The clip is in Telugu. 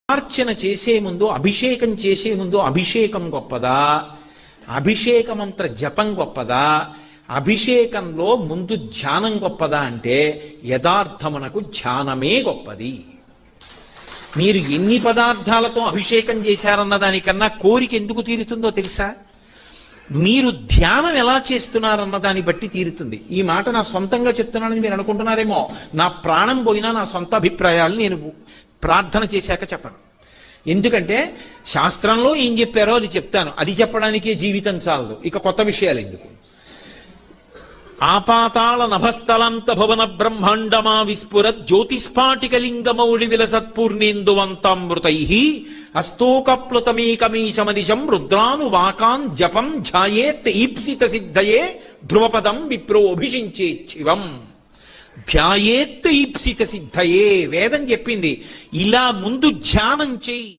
అర్చన చేసే ముందు, అభిషేకం చేసే ముందు అభిషేకం గొప్పదా, అభిషేక మంత్ర జపం గొప్పదా, అభిషేకంలో ముందు ధ్యానం గొప్పదా అంటే యథార్థమునకు ధ్యానమే గొప్పది. మీరు ఎన్ని పదార్థాలతో అభిషేకం చేశారన్న దానికన్నా కోరిక ఎందుకు తీరుతుందో తెలుసా? మీరు ధ్యానం ఎలా చేస్తున్నారన్న దాన్ని బట్టి తీరుతుంది. ఈ మాట నా సొంతంగా చెప్తున్నానని మీరు అనుకుంటున్నారేమో. నా ప్రాణం పోయినా నా సొంత అభిప్రాయాలు నేను ప్రార్థన చేశాక చెప్పను. ఎందుకంటే శాస్త్రంలో ఏం చెప్పారో అది చెప్తాను. అది చెప్పడానికే జీవితం చాలదు, ఇక కొత్త విషయాలు ఎందుకు. ఆపాతాళ నభస్థలంత భువన బ్రహ్మాండమా విస్ఫురత్ జ్యోతిస్ఫాటికలింగమౌళి విలసత్పూర్ణేందువంతామృతై అస్తోకప్లుతమేకమీశమనిశం రుద్రాను వాకాన్ జపం ధ్యాయేత్ ఈప్సిత సిద్ధయే ధ్రువపదం విప్రోభిషించేచ్చివం. ధ్యాయేత్ ఈప్సిత సిద్ధయే వేదం చెప్పింది. ఇలా ముందు ధ్యానం చెయ్యి.